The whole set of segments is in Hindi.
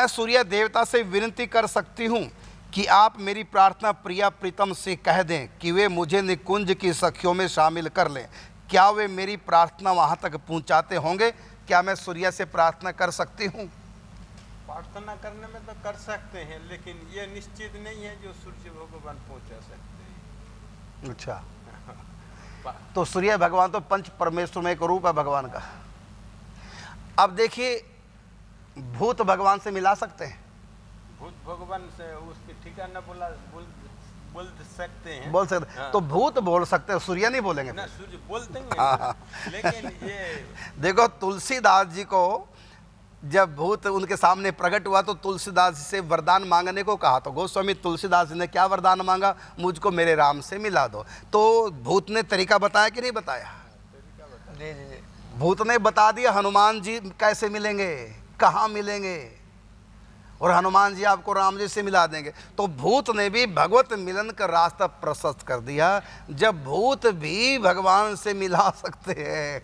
सूर्य देवता से विनती कर सकती हूँ कि आप मेरी प्रार्थना प्रिया प्रीतम से कह दें कि वे मुझे निकुंज की सखियों में शामिल कर लें। क्या वे मेरी प्रार्थना वहाँ तक पहुँचाते होंगे? क्या मैं सूर्य से प्रार्थना कर सकती हूँ? प्रार्थना करने में तो कर सकते हैं, लेकिन ये निश्चित नहीं है जो सूर्य भगवान पहुँचा सकते हैं। अच्छा, तो सूर्य भगवान तो पंच परमेश्वर में एक रूप है भगवान का। अब देखिए, भूत भगवान से मिला सकते हैं? भूत भगवान से उसके ठिकाना बोल सकते हैं। बोल सकते। हाँ। तो भूत बोल सकते हैं, सूर्य नहीं बोलेंगे ना, सूर्य बोलते हैं। लेकिन ये देखो, तुलसीदास जी को जब भूत उनके सामने प्रकट हुआ तो तुलसीदास जी से वरदान मांगने को कहा, तो गोस्वामी तुलसीदास जी ने क्या वरदान मांगा? मुझको मेरे राम से मिला दो। तो भूत ने तरीका बताया कि नहीं बताया? भूत ने बता दिया हनुमान जी कैसे मिलेंगे, कहाँ मिलेंगे, और हनुमान जी आपको राम जी से मिला देंगे। तो भूत ने भी भगवत मिलन का रास्ता प्रशस्त कर दिया। जब भूत भी भगवान से मिला सकते हैं,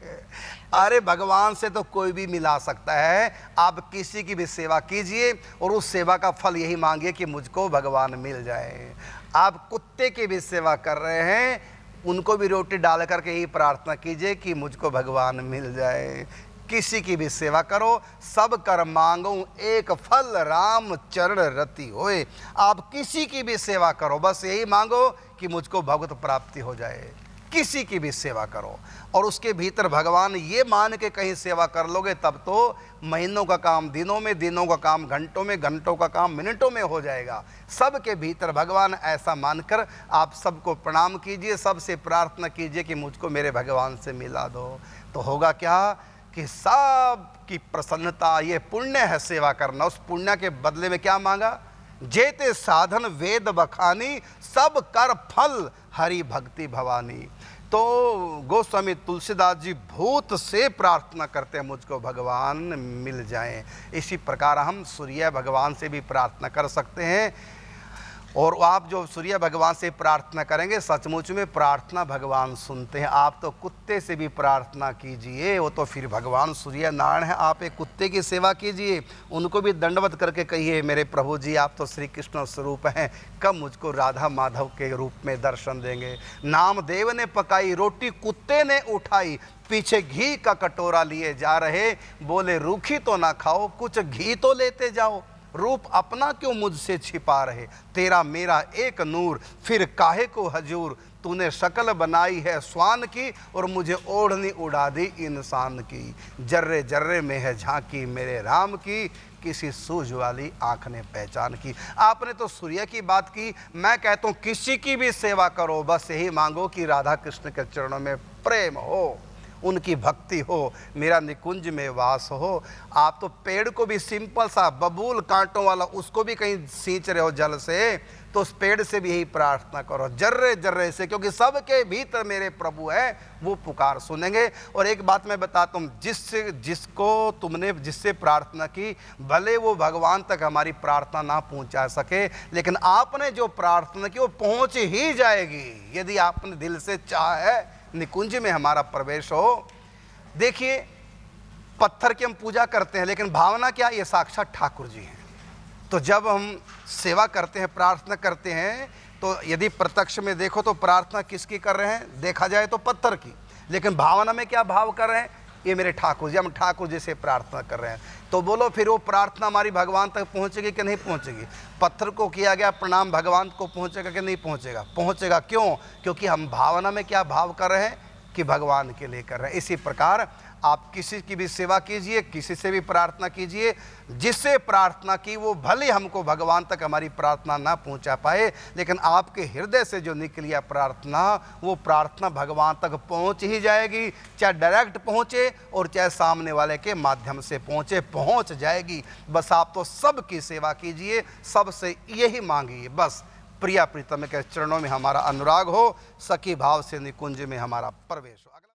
अरे भगवान से तो कोई भी मिला सकता है। आप किसी की भी सेवा कीजिए और उस सेवा का फल यही मांगिए कि मुझको भगवान मिल जाए। आप कुत्ते की भी सेवा कर रहे हैं, उनको भी रोटी डाल करके यही प्रार्थना कीजिए कि मुझको भगवान मिल जाए। किसी की भी सेवा करो, सब कर मांगो एक फल राम चरण रति होए। आप किसी की भी सेवा करो, बस यही मांगो कि मुझको भगवत प्राप्ति हो जाए। किसी की भी सेवा करो और उसके भीतर भगवान ये मान के कहीं सेवा कर लोगे, तब तो महीनों का काम दिनों में, दिनों का काम घंटों में, घंटों का काम मिनटों में हो जाएगा। सबके भीतर भगवान ऐसा मानकर आप सबको प्रणाम कीजिए, सबसे प्रार्थना कीजिए कि मुझको मेरे भगवान से मिला दो। तो होगा क्या कि सब की प्रसन्नता, ये पुण्य है सेवा करना। उस पुण्य के बदले में क्या मांगा? जेते साधन वेद बखानी, सब कर फल हरि भक्ति भवानी। तो गोस्वामी तुलसीदास जी भूत से प्रार्थना करते हैं मुझको भगवान मिल जाएं। इसी प्रकार हम सूर्य भगवान से भी प्रार्थना कर सकते हैं। और आप जो सूर्य भगवान से प्रार्थना करेंगे, सचमुच में प्रार्थना भगवान सुनते हैं। आप तो कुत्ते से भी प्रार्थना कीजिए, वो तो फिर भगवान सूर्य नारायण है। आप एक कुत्ते की सेवा कीजिए, उनको भी दंडवत करके कहिए, मेरे प्रभु जी आप तो श्री कृष्ण स्वरूप हैं, कब मुझको राधा माधव के रूप में दर्शन देंगे। नामदेव ने पकाई रोटी कुत्ते ने उठाई, पीछे घी का कटोरा लिए जा रहे, बोले रूखी तो ना खाओ, कुछ घी तो लेते जाओ। रूप अपना क्यों मुझसे छिपा रहे, तेरा मेरा एक नूर, फिर काहे को हजूर। तूने शक्ल बनाई है स्वान की और मुझे ओढ़नी उड़ा दी इंसान की। जर्रे जर्रे में है झांकी मेरे राम की, किसी सूझ वाली आँख ने पहचान की। आपने तो सूर्य की बात की, मैं कहता हूँ किसी की भी सेवा करो, बस यही मांगो कि राधा कृष्ण के चरणों में प्रेम हो, उनकी भक्ति हो, मेरा निकुंज में वास हो। आप तो पेड़ को भी सिंपल सा बबूल कांटों वाला, उसको भी कहीं सींच रहे हो जल से, तो उस पेड़ से भी यही प्रार्थना करो जर्रे जर्रे से, क्योंकि सबके भीतर मेरे प्रभु है, वो पुकार सुनेंगे। और एक बात मैं बताता हूँ, जिससे प्रार्थना की, भले वो भगवान तक हमारी प्रार्थना ना पहुँचा सके, लेकिन आपने जो प्रार्थना की वो पहुँच ही जाएगी, यदि आपने दिल से चाह है निकुंज में हमारा प्रवेश हो। देखिए, पत्थर की हम पूजा करते हैं, लेकिन भावना क्या? ये साक्षात ठाकुर जी हैं। तो जब हम सेवा करते हैं, प्रार्थना करते हैं, तो यदि प्रत्यक्ष में देखो तो प्रार्थना किसकी कर रहे हैं? देखा जाए तो पत्थर की, लेकिन भावना में क्या भाव कर रहे हैं? ये मेरे ठाकुर जी, हम ठाकुर जी से प्रार्थना कर रहे हैं। तो बोलो फिर वो प्रार्थना हमारी भगवान तक पहुंचेगी कि नहीं पहुंचेगी? पत्थर को किया गया प्रणाम भगवान को पहुंचेगा कि नहीं पहुंचेगा? पहुंचेगा। क्यों? क्योंकि हम भावना में क्या भाव कर रहे हैं कि भगवान के लिए कर रहे हैं। इसी प्रकार आप किसी की भी सेवा कीजिए, किसी से भी प्रार्थना कीजिए, जिससे प्रार्थना की वो भले हमको भगवान तक हमारी प्रार्थना ना पहुंचा पाए, लेकिन आपके हृदय से जो निकली प्रार्थना, वो प्रार्थना भगवान तक पहुंच ही जाएगी। चाहे डायरेक्ट पहुंचे और चाहे सामने वाले के माध्यम से पहुंचे, पहुंच जाएगी। बस आप तो सबकी सेवा कीजिए, सबसे यही मांगिए, बस प्रिया प्रीतम के चरणों में हमारा अनुराग हो, सखी भाव से निकुंज में हमारा प्रवेश हो।